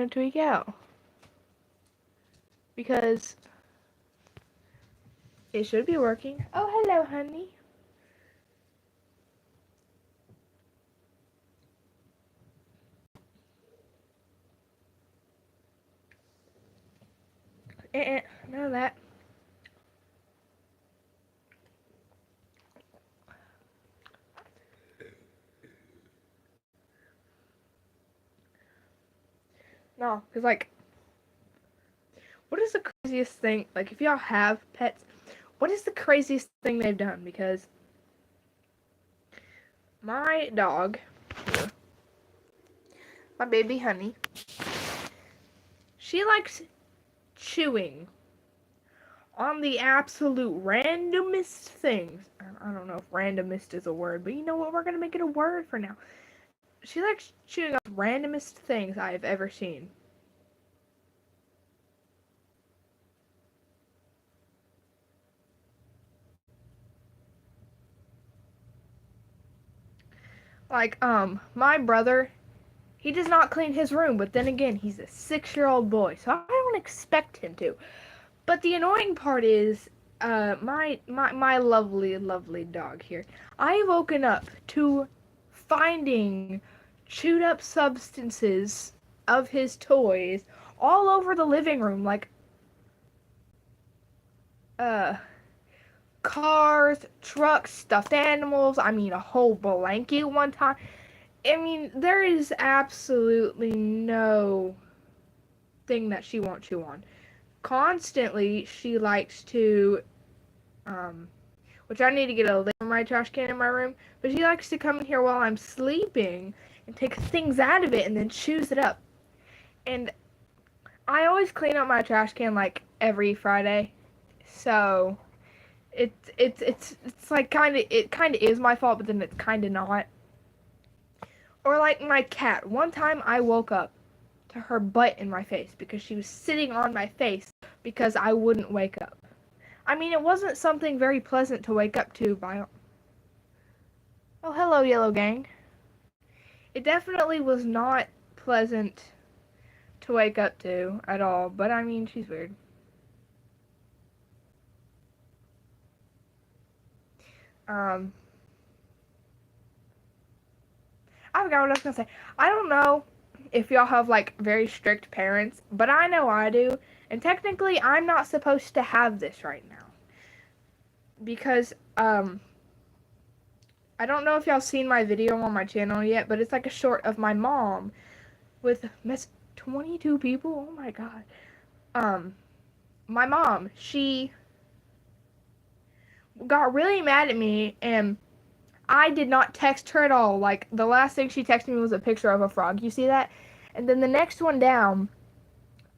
tweak out. Because it should be working. Oh, hello, honey. None of that. No, because, like, what is the craziest thing? Like, if y'all have pets, what is the craziest thing they've done? Because my dog, my baby honey, she likes chewing on the absolute randomest things. I don't know if randomest is a word, but you know what? We're going to make it a word for now. She likes chewing on the randomest things I have ever seen. Like, my brother, he does not clean his room, but then again, he's a 6-year-old boy, so I don't expect him to. But the annoying part is, my lovely, lovely dog here, I woken up to finding chewed up substances of his toys all over the living room, like, cars, trucks, stuffed animals, I mean, a whole blanket one time. I mean, there is absolutely no thing that she won't chew on. Constantly, she likes to, which I need to get a lid on my trash can in my room, but she likes to come in here while I'm sleeping and take things out of it and then chews it up. And I always clean up my trash can like every Friday, so it's like it kind of is my fault, but then it's kind of not. Or like my cat. One time I woke up to her butt in my face because she was sitting on my face because I wouldn't wake up. I mean, it wasn't something very pleasant to wake up to by... Oh, hello, Yellow Gang. It definitely was not pleasant to wake up to at all, but I mean, she's weird. I forgot what I was gonna say. I don't know if y'all have like very strict parents, but I know I do. And technically, I'm not supposed to have this right now because I don't know if y'all seen my video on my channel yet, but it's like a short of my mom with 22 people. Oh my god. My mom, she got really mad at me and I did not text her at all. Like, the last thing she texted me was a picture of a frog. You see that? And then the next one down,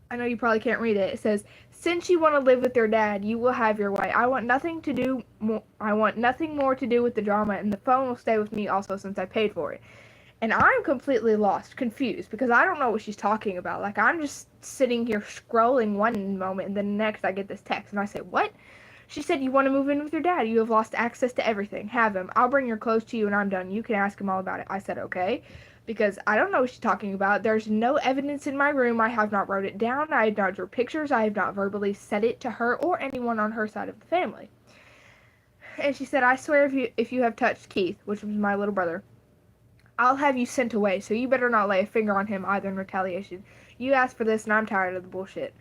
I know you probably can't read it. It says, "Since you want to live with your dad, you will have your way. I want nothing more to do with the drama, and the phone will stay with me also since I paid for it." And I'm completely lost, confused, because I don't know what she's talking about. Like, I'm just sitting here scrolling one moment, and then next I get this text, and I say, "What?" She said, "You want to move in with your dad. You have lost access to everything. Have him. I'll bring your clothes to you when I'm done. You can ask him all about it." I said, "Okay." Because I don't know what she's talking about. There's no evidence in my room. I have not wrote it down. I have not drew pictures. I have not verbally said it to her or anyone on her side of the family. And she said, "I swear if you have touched Keith," which was my little brother, "I'll have you sent away, so you better not lay a finger on him either in retaliation. You asked for this and I'm tired of the bullshit."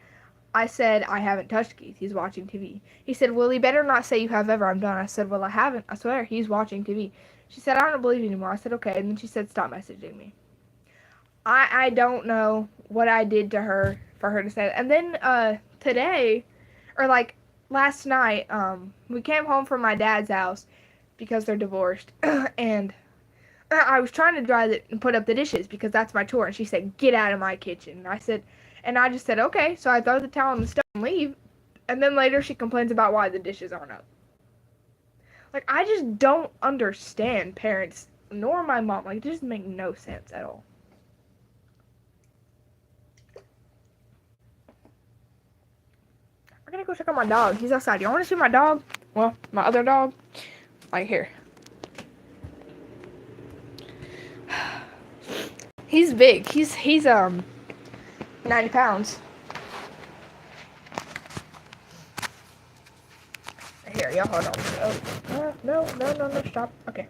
I said, "I haven't touched Keith. He's watching TV." He said, "Well, he better not say you have ever. I'm done." I said, "Well, I haven't. I swear. He's watching TV." She said, "I don't believe you anymore." I said, "Okay." And then she said, "Stop messaging me." I don't know what I did to her for her to say that. And then today, or like last night, we came home from my dad's house because they're divorced. And I was trying to put up the dishes because that's my chore. And she said, "Get out of my kitchen." And I just said, "Okay." So I throw the towel on the stove and leave. And then later she complains about why the dishes aren't up. Like, I just don't understand parents, nor my mom. Like, it just makes no sense at all. I'm gonna go check on my dog. He's outside. Y'all wanna see my dog? Well, my other dog? Like, here. He's big. He's 90 pounds. Here, y'all hold on. Oh, no, stop. Okay.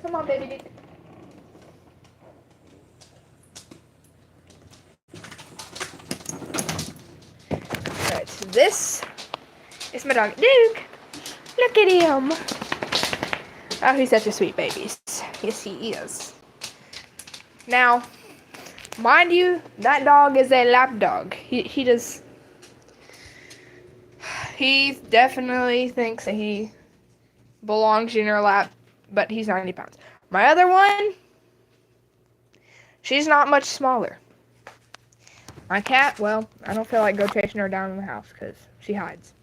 Come on, baby. Alright, so this is my dog, Duke. Look at him. Oh, he's such a sweet baby. Yes, he is. Now, mind you, that dog is a lap dog. He definitely thinks that he belongs in your lap, but he's 90 pounds. My other one, she's not much smaller. My cat, well, I don't feel like go chasing her down in the house because she hides.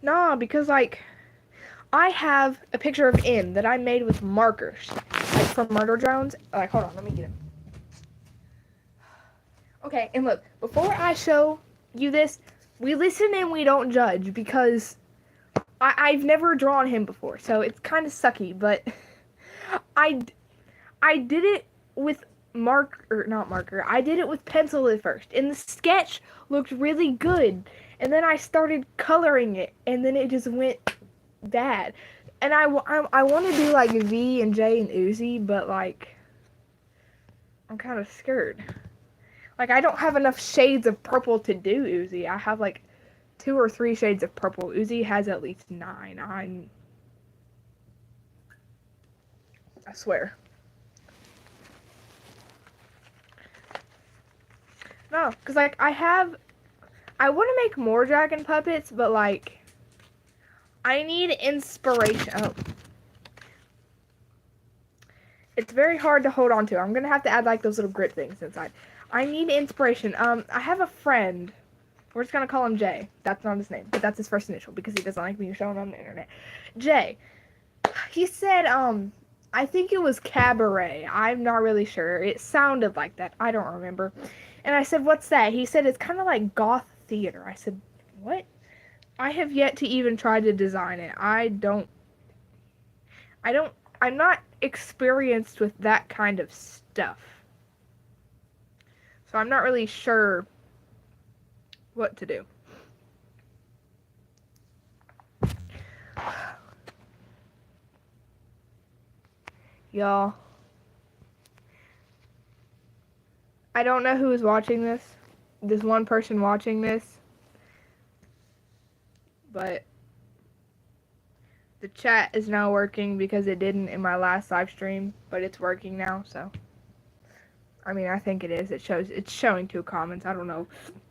Nah, because, like, I have a picture of him that I made with markers, like, from Murder Drones. Like, hold on, let me get him. Okay, and look, before I show you this, we listen and we don't judge, because I've never drawn him before, so it's kind of sucky, but I did it with I did it with pencil at first, and the sketch looked really good, and then I started coloring it, and then it just went bad. And I want to do like V and J and Uzi, but like I'm kind of scared. Like I don't have enough shades of purple to do Uzi. I have like 2 or 3 shades of purple. Uzi has at least 9. I swear. No, because, like, I want to make more dragon puppets, but, like, I need inspiration. Oh. It's very hard to hold on to. I'm going to have to add, like, those little grip things inside. I need inspiration. I have a friend. We're just going to call him Jay. That's not his name, but that's his first initial because he doesn't like being shown on the internet. Jay. He said, I think it was cabaret. I'm not really sure. It sounded like that. I don't remember. And I said, what's that? He said, it's kind of like goth theater. I said, what? I have yet to even try to design it. I'm not experienced with that kind of stuff. So I'm not really sure what to do. Y'all. I don't know who is watching this. There's one person watching this. But the chat is now working because it didn't in my last live stream, but it's working now, so. I mean, I think it is. It's showing 2 comments. I don't know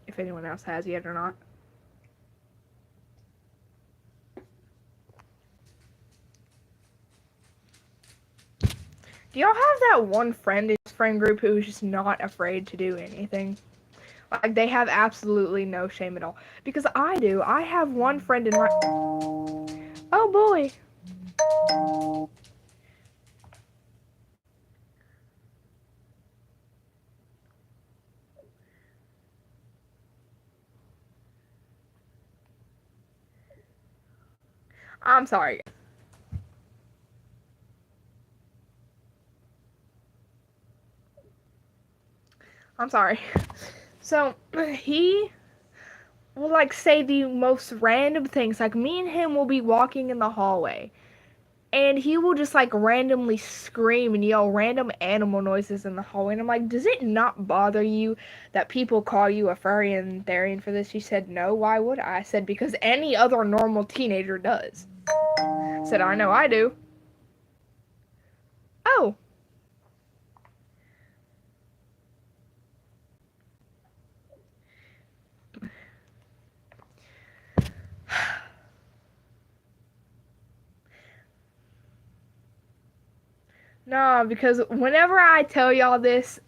if anyone else has yet or not. Do y'all have that one friend in this friend group who is just not afraid to do anything? Like, they have absolutely no shame at all. Because I do. I have one friend in my... Oh, boy. I'm sorry. I'm sorry. So, he will, like, say the most random things. Like, me and him will be walking in the hallway. And he will just, like, randomly scream and yell random animal noises in the hallway. And I'm like, does it not bother you that people call you a furry and therian for this? He said, no, why would I? I said, because any other normal teenager does. I said, I know I do. Oh. No, because whenever I tell y'all this,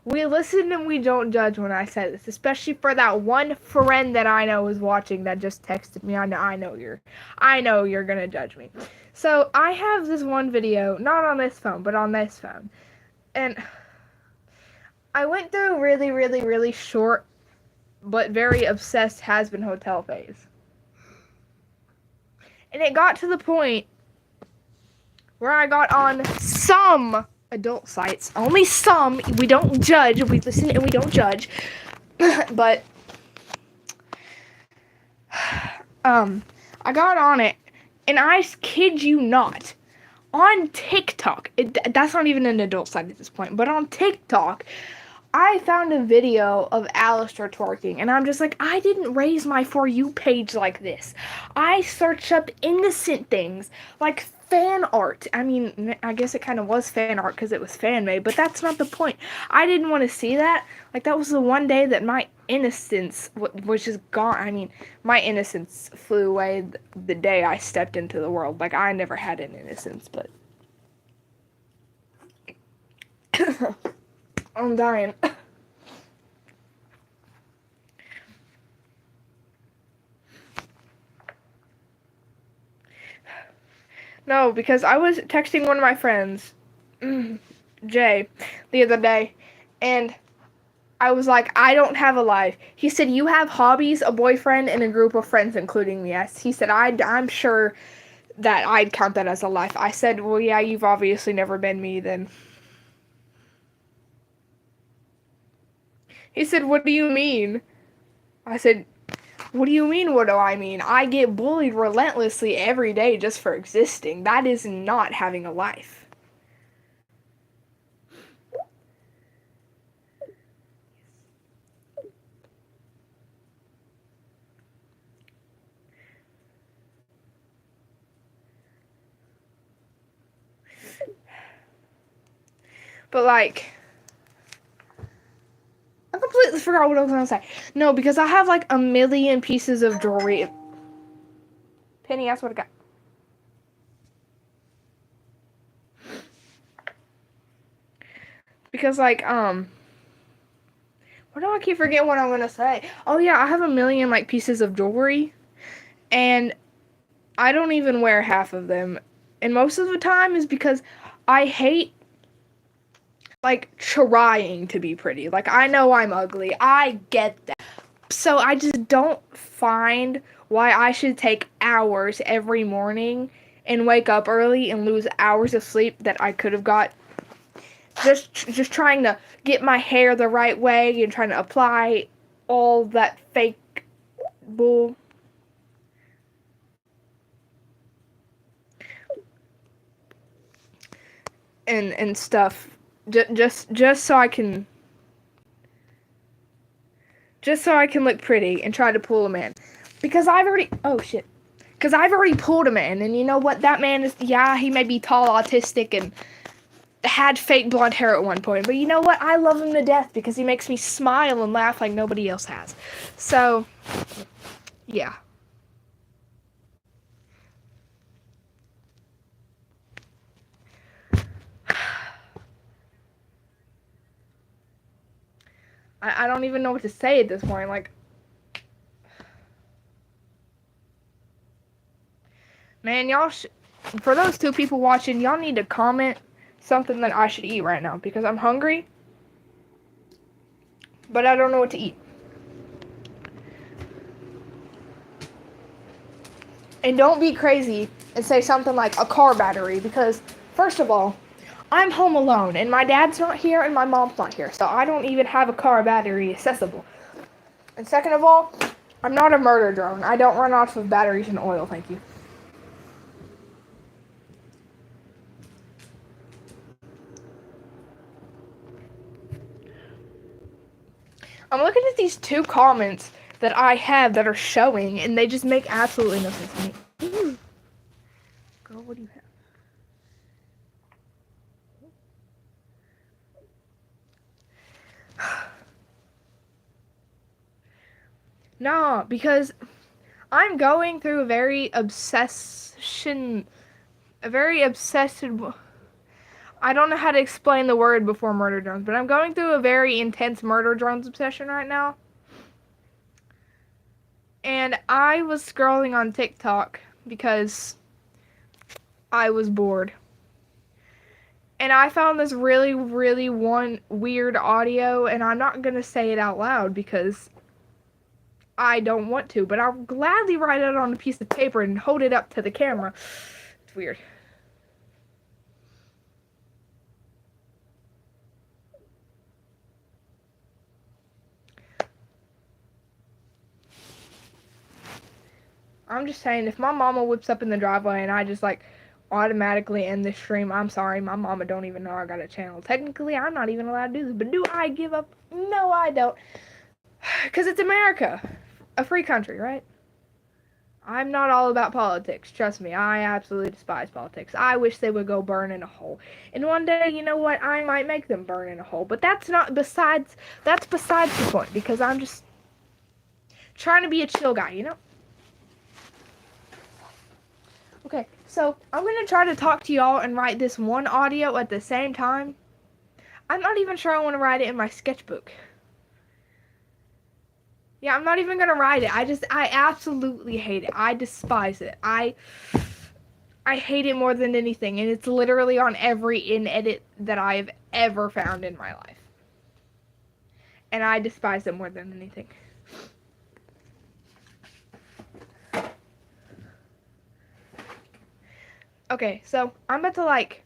we listen and we don't judge when I say this, especially for that one friend that I know is watching that just texted me. I know you're gonna judge me. So I have this one video, not on this phone, but on this phone. And I went through a really, really, really short, but very obsessed has-been hotel phase. And it got to the point where I got on some adult sites. Only some. We don't judge. We listen and we don't judge. But, I got on it, and I kid you not, on TikTok, that's not even an adult site at this point, but on TikTok, I found a video of Alistair twerking, and I'm just like, I didn't raise my For You page like this. I searched up innocent things, like fan art. I mean, I guess it kind of was fan art because it was fan-made, but that's not the point. I didn't want to see that. Like, that was the one day that my innocence was just gone. I mean, my innocence flew away the day I stepped into the world. Like, I never had an innocence, but... I'm dying. No, because I was texting one of my friends, Jay, the other day, and I was like, I don't have a life. He said, you have hobbies, a boyfriend, and a group of friends, including me. He said, I'm sure that I'd count that as a life. I said, well, yeah, you've obviously never been me then. He said, what do you mean? I said, what do you mean, what do I mean? I get bullied relentlessly every day just for existing. That is not having a life. But, like, I completely forgot what I was going to say. No, because I have, like, a million pieces of jewelry. Penny, that's what I got. Because, like, what do I keep forgetting what I'm going to say? Oh, yeah, I have a million, like, pieces of jewelry. And I don't even wear half of them. And most of the time is because I hate, like, trying to be pretty. Like, I know I'm ugly. I get that. So I just don't find why I should take hours every morning and wake up early and lose hours of sleep that I could have got just trying to get my hair the right way and trying to apply all that fake bull. And stuff just so I can look pretty and try to pull a man. Because I've already pulled a man, and you know what? That man is, yeah, he may be tall, autistic, and had fake blonde hair at one point, but you know what? I love him to death because he makes me smile and laugh like nobody else has. So, yeah. I don't even know what to say at this point. Like, man, y'all for those 2 people watching, y'all need to comment something that I should eat right now because I'm hungry, but I don't know what to eat. And don't be crazy and say something like a car battery because, first of all, I'm home alone, and my dad's not here, and my mom's not here, so I don't even have a car battery accessible. And second of all, I'm not a murder drone. I don't run off of batteries and oil, thank you. I'm looking at these 2 comments that I have that are showing, and they just make absolutely no sense to me. Girl, what do you have? No, because I'm going through a very obsessive, I don't know how to explain the word before murder drones, but I'm going through a very intense murder drones obsession right now. And I was scrolling on TikTok because I was bored. And I found this really, really one weird audio, and I'm not gonna say it out loud because I don't want to, but I'll gladly write it on a piece of paper and hold it up to the camera. It's weird. I'm just saying, if my mama whips up in the driveway and I just like automatically end the stream, I'm sorry, my mama don't even know I got a channel. Technically, I'm not even allowed to do this, but do I give up? No, I don't. Because it's America, a free country, right? I'm not all about politics. Trust me, I absolutely despise politics. I wish they would go burn in a hole. And one day, you know what? I might make them burn in a hole. But that's besides the point, because I'm just trying to be a chill guy, you know? Okay, so I'm going to try to talk to y'all and write this one audio at the same time. I'm not even sure I want to write it in my sketchbook. Yeah, I'm not even going to write it. I absolutely hate it. I despise it. I hate it more than anything, and it's literally on every in-edit that I've ever found in my life. And I despise it more than anything. Okay, so I'm about to, like,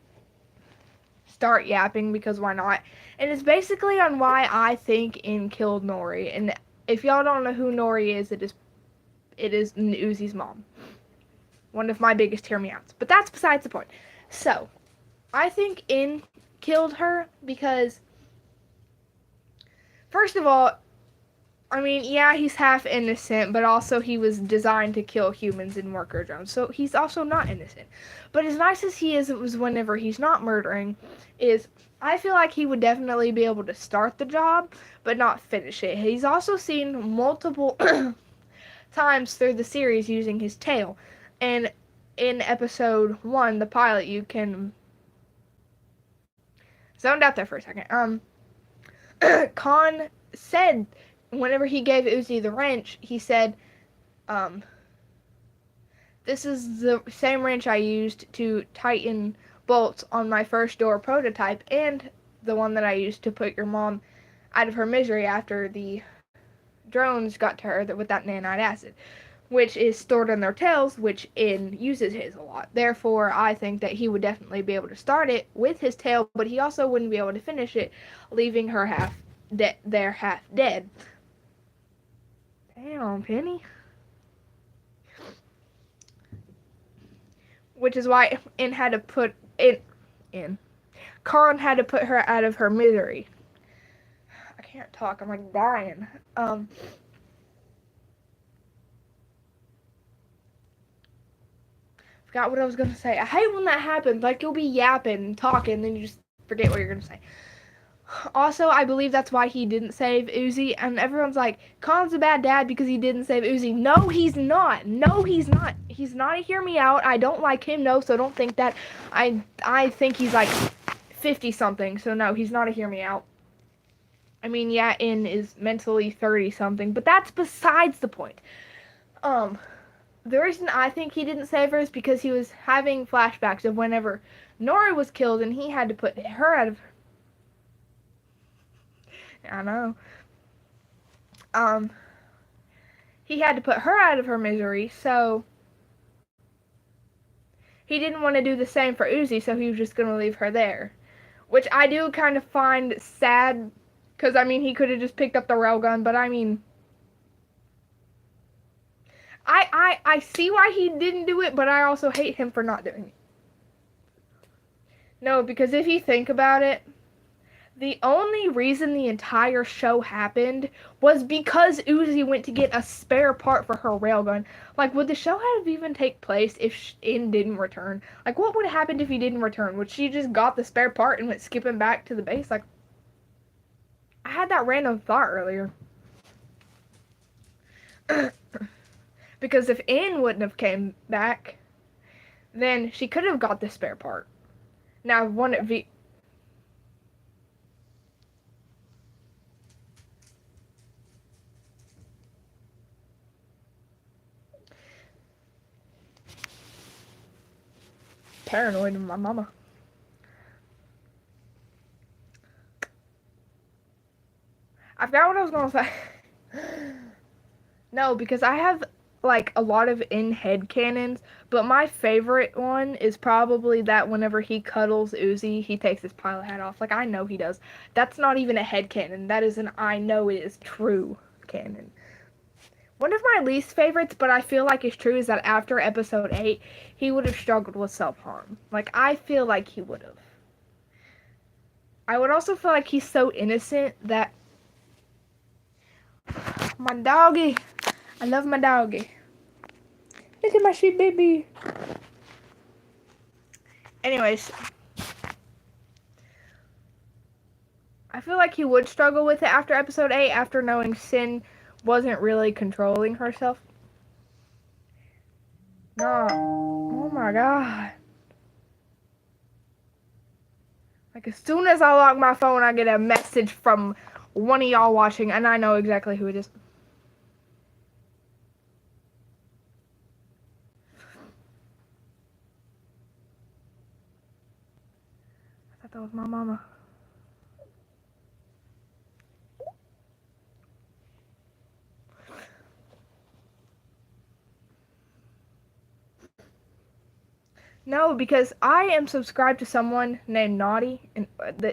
start yapping because why not? And it's basically on why I think In killed Nori. And if y'all don't know who Nori is, it is Uzi's mom. One of my biggest hear me outs. But that's besides the point. So, I think In killed her because, first of all, I mean, yeah, he's half innocent, but also he was designed to kill humans and worker drones, so he's also not innocent. But as nice as he is, it was whenever he's not murdering, I feel like he would definitely be able to start the job, but not finish it. He's also seen multiple times through the series using his tail, and in episode 1, the pilot, you can zoned out there for a second. Khan said whenever he gave Uzi the wrench, he said, this is the same wrench I used to tighten bolts on my first door prototype and the one that I used to put your mom out of her misery after the drones got to her with that nanite acid, which is stored in their tails, which In uses his a lot. Therefore, I think that he would definitely be able to start it with his tail, but he also wouldn't be able to finish it, leaving her half dead. Damn, Penny. Which is why In had to put in. Khan had to put her out of her misery. I can't talk. I'm like dying. Forgot what I was gonna say. I hate when that happens. Like you'll be yapping, talking, then you just forget what you're gonna say. Also, I believe that's why he didn't save Uzi, and everyone's like, Khan's a bad dad because he didn't save Uzi. No, he's not. No, he's not. He's not a hear me out. I don't like him, no, so don't think that. I think he's like 50-something, so no, he's not a hear me out. I mean, yeah, In is mentally 30-something, but that's besides the point. The reason I think he didn't save her is because he was having flashbacks of whenever Nora was killed and he had to put her out of... I know. He had to put her out of her misery, so he didn't want to do the same for Uzi, so he was just going to leave her there. Which I do kind of find sad, because, I mean, he could have just picked up the railgun, but, I mean... I see why he didn't do it, but I also hate him for not doing it. No, because if you think about it, the only reason the entire show happened was because Uzi went to get a spare part for her railgun. Like, would the show have even take place if In didn't return? Like, what would have happened if he didn't return? Would she just got the spare part and went skipping back to the base? Like, I had that random thought earlier. Because if In wouldn't have came back, then she could have got the spare part. Now, one at paranoid of my mama. I forgot what I was gonna say. No, because I have like a lot of in-head canons, but my favorite one is probably that whenever he cuddles Uzi, he takes his pilot hat off. Like, I know he does. That's not even a head canon. That is an I know it is true canon. One of my least favorites, but I feel like it's true, is that after episode 8, he would have struggled with self-harm. Like, I feel like he would have. I would also feel like he's so innocent that... My doggy! I love my doggy. Look at my sweet baby. Anyways, I feel like he would struggle with it after episode 8, after knowing Sin wasn't really controlling herself. No. Oh my god. Like, as soon as I lock my phone, I get a message from one of y'all watching, and I know exactly who it is. I thought that was my mama. No, because I am subscribed to someone named Naughty, and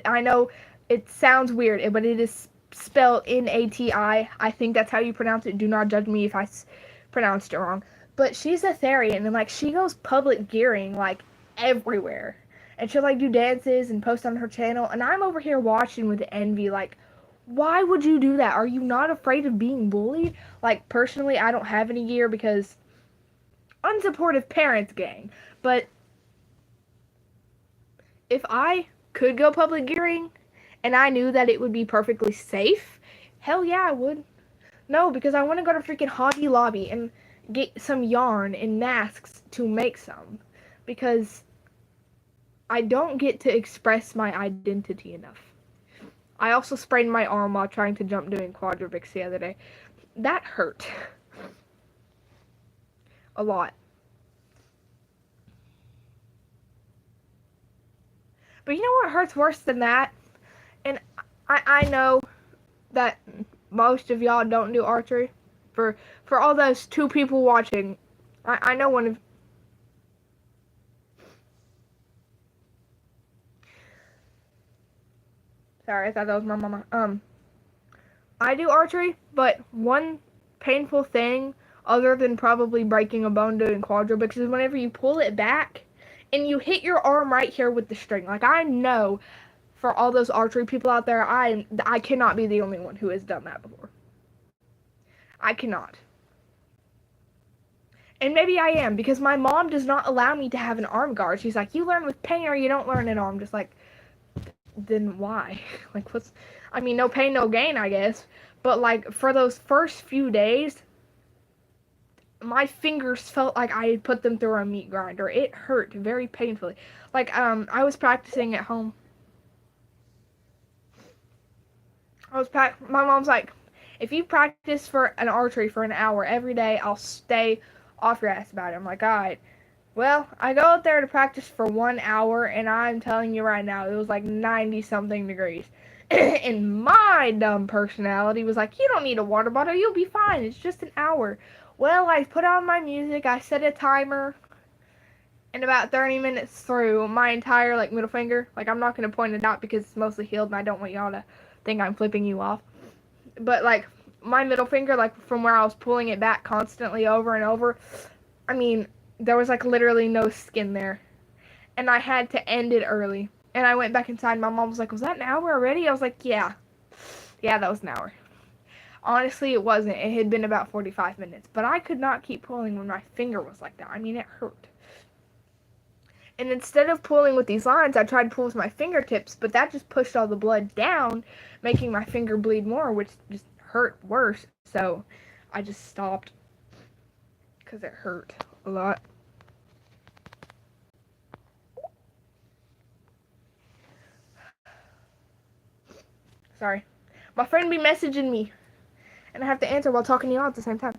I know it sounds weird, but it is spelled Nati. I think that's how you pronounce it. Do not judge me if I pronounced it wrong. But she's a Therian, and like she goes public gearing like everywhere, and she'll like do dances and post on her channel, and I'm over here watching with envy. Like, why would you do that? Are you not afraid of being bullied? Like, personally, I don't have any gear because unsupportive parents gang, but if I could go public gearing and I knew that it would be perfectly safe, hell yeah, I would. No, because I want to go to freaking Hobby Lobby and get some yarn and masks to make some. Because I don't get to express my identity enough. I also sprained my arm while trying to jump doing quadrubics the other day. That hurt. A lot. But you know what hurts worse than that? And I know that most of y'all don't do archery. For all those 2 people watching, I know one of... Sorry, I thought that was my mama. I do archery, but one painful thing, other than probably breaking a bone doing quadrubics, is whenever you pull it back and you hit your arm right here with the string. Like, I know for all those archery people out there, I cannot be the only one who has done that before. I cannot. And maybe I am, because my mom does not allow me to have an arm guard. She's like, you learn with pain or you don't learn at all. I'm just like, then why? Like, what's... I mean, no pain, no gain, I guess. But, like, for those first few days, my fingers felt like I had put them through a meat grinder. It hurt very painfully. Like, I was practicing at home. My mom's like, if you practice for an archery for an hour every day, I'll stay off your ass about it. I'm like, alright. Well, I go out there to practice for 1 hour, and I'm telling you right now, it was like 90-something degrees. And my dumb personality was like, you don't need a water bottle, you'll be fine, it's just an hour. Well, I put on my music, I set a timer, and about 30 minutes through, my entire, like, middle finger, like, I'm not going to point it out because it's mostly healed, and I don't want y'all to think I'm flipping you off. But, like, my middle finger, like, from where I was pulling it back constantly over and over, I mean, there was, like, literally no skin there. And I had to end it early. And I went back inside, and my mom was like, was that an hour already? I was like, yeah. Yeah, that was an hour. Honestly, it wasn't. It had been about 45 minutes. But I could not keep pulling when my finger was like that. I mean, it hurt. And instead of pulling with these lines, I tried to pull with my fingertips, but that just pushed all the blood down, making my finger bleed more, which just hurt worse. So I just stopped because it hurt a lot. Sorry. My friend be messaging me, and I have to answer while talking to y'all at the same time.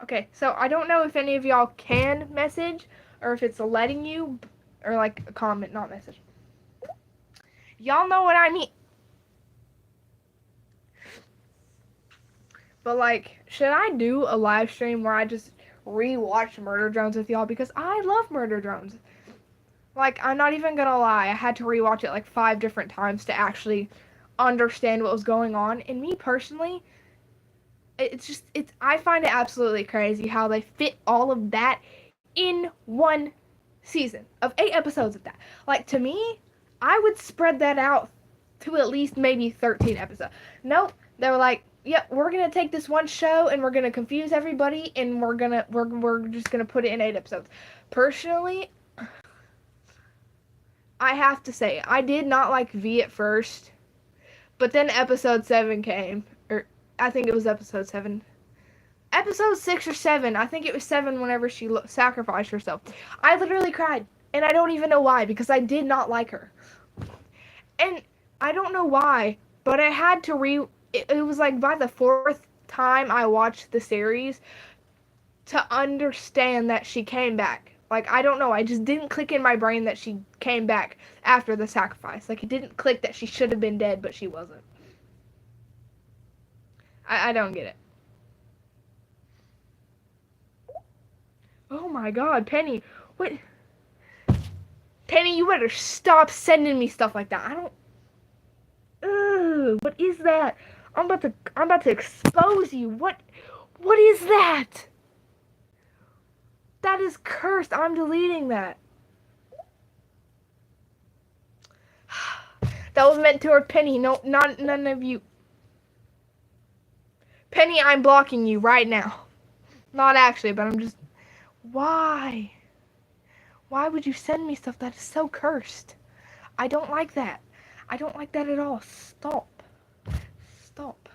Okay, so I don't know if any of y'all can message, or if it's letting you, or like a comment, not message. Y'all know what I mean. But like, should I do a live stream where I just rewatch Murder Drones with y'all? Because I love Murder Drones. Like, I'm not even gonna lie, I had to rewatch it like 5 different times to actually understand what was going on. And me personally, I find it absolutely crazy how they fit all of that in one season of 8 episodes of that. Like, to me, I would spread that out to at least maybe 13 episodes. Nope, they were like, yep, we're gonna take this one show and we're gonna confuse everybody and we're just gonna put it in 8 episodes. Personally, I have to say, I did not like V at first, but then episode 7 came, or I think it was episode 7. Episode 6 or 7, I think it was 7 whenever she sacrificed herself. I literally cried, and I don't even know why, because I did not like her. And I don't know why, but I had to it was like by the 4th time I watched the series to understand that she came back. Like, I don't know, I just didn't click in my brain that she came back after the sacrifice. Like, it didn't click that she should have been dead, but she wasn't. I don't get it. Oh my god, Penny. What? Penny, you better stop sending me stuff like that. I don't... Ugh, what is that? I'm about to expose you. What is that? That is cursed. I'm deleting that. That was meant toward Penny. No, none of you. Penny, I'm blocking you right now. Not actually, but I'm just... Why? Why would you send me stuff that is so cursed? I don't like that. I don't like that at all. Stop. Stop.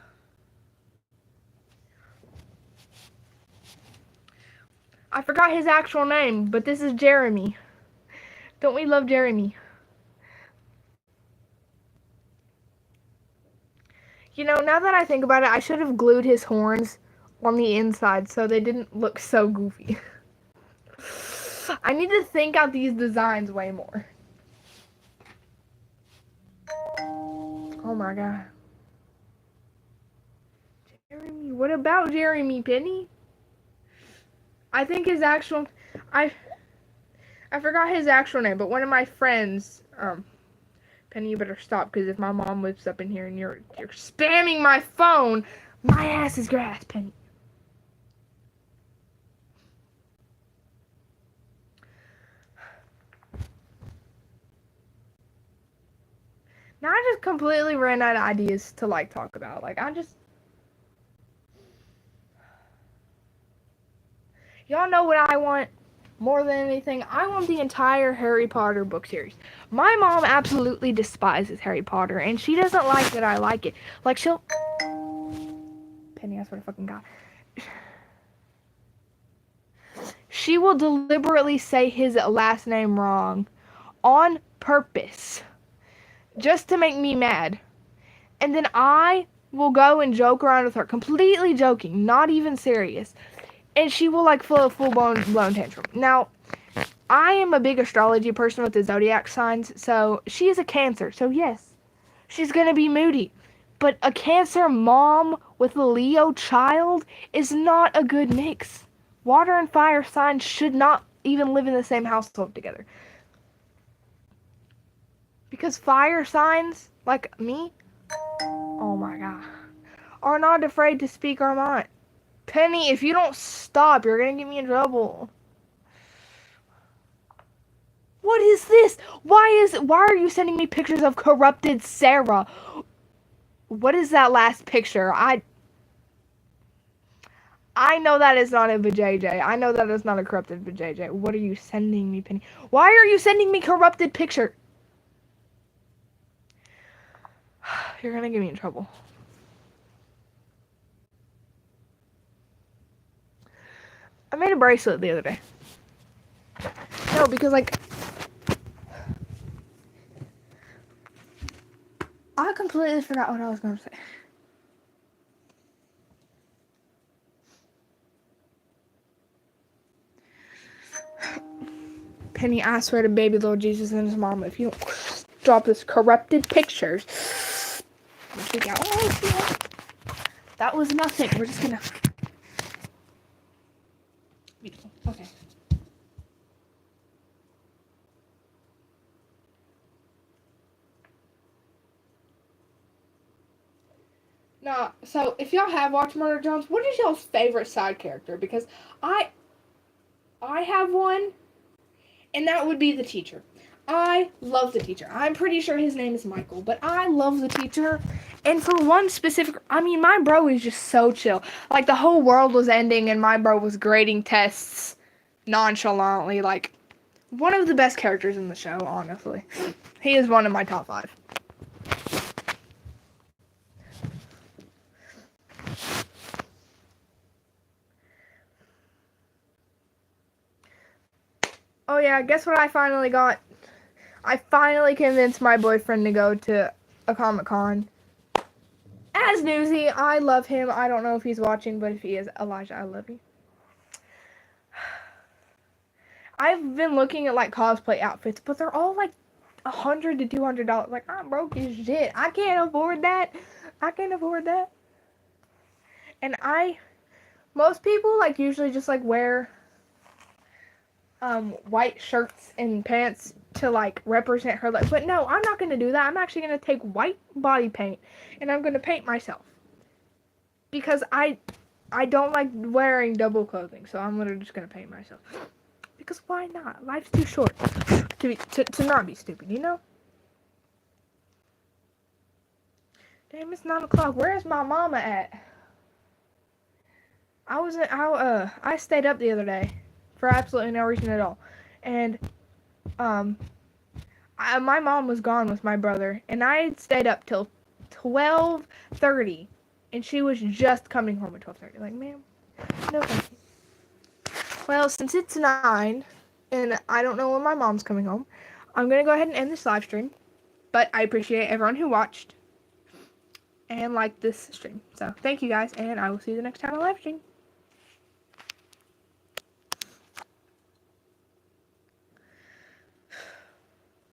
I forgot his actual name, but this is Jeremy. Don't we love Jeremy? You know, now that I think about it, I should have glued his horns on the inside so they didn't look so goofy. I need to think out these designs way more. Oh my god. Jeremy, what about Jeremy, Penny? I think his actual... I forgot his actual name, but one of my friends... Penny, you better stop, because if my mom whips up in here and you're spamming my phone, my ass is grass, Penny. Now I just completely ran out of ideas to, like, talk about. Like, Y'all know what I want more than anything? I want the entire Harry Potter book series. My mom absolutely despises Harry Potter, and she doesn't like that I like it. Like, she'll... Penny, I swear to fucking God. She will deliberately say his last name wrong on purpose just to make me mad. And then I will go and joke around with her, completely joking, not even serious. And she will, like, full-blown tantrum. Now, I am a big astrology person with the zodiac signs, so she is a Cancer. So, yes, she's going to be moody. But a Cancer mom with a Leo child is not a good mix. Water and fire signs should not even live in the same household together. Because fire signs, like me, oh my god, are not afraid to speak our mind. Penny, if you don't stop, you're gonna get me in trouble. What is this? Why are you sending me pictures of corrupted Sarah? What is that last picture? I know that is not a vajayjay. I know that is not a corrupted vajayjay. What are you sending me, Penny? Why are you sending me corrupted picture? You're gonna get me in trouble. I made a bracelet the other day. No, because, like, I completely forgot what I was going to say. Penny, I swear to baby Lord Jesus and his mom, if you don't stop this corrupted pictures. That was nothing. We're just gonna. Beautiful. Okay. Now, so if y'all have watched Murder Jones, what is y'all's favorite side character? Because I have one, and that would be the teacher. I love the teacher. I'm pretty sure his name is Michael, but I love the teacher. And for one specific, I mean, my bro is just so chill. Like, the whole world was ending, and my bro was grading tests nonchalantly. Like, one of the best characters in the show, honestly. He is one of my top 5. Oh yeah, guess what I finally got? I finally convinced my boyfriend to go to a Comic-Con. As Newsy, I love him. I don't know if he's watching, but if he is, Elijah, I love you. I've been looking at like cosplay outfits, but they're all like $100 to $200. Like, I'm broke as shit. I can't afford that. I can't afford that. And most people like usually just like wear white shirts and pants to like represent her look. But no, I'm not gonna do that. I'm actually gonna take white body paint and I'm gonna paint myself. Because I don't like wearing double clothing, so I'm literally just gonna paint myself. Because why not? Life's too short to not be stupid, you know? Damn, it's 9 o'clock. Where's my mama at? I stayed up the other day for absolutely no reason at all. And my mom was gone with my brother, and I stayed up till 12:30, and she was just coming home at 12:30. Like, ma'am, no thank you. Well, since it's 9, and I don't know when my mom's coming home, I'm gonna go ahead and end this live stream. But I appreciate everyone who watched and liked this stream. So, thank you guys, and I will see you the next time I live stream.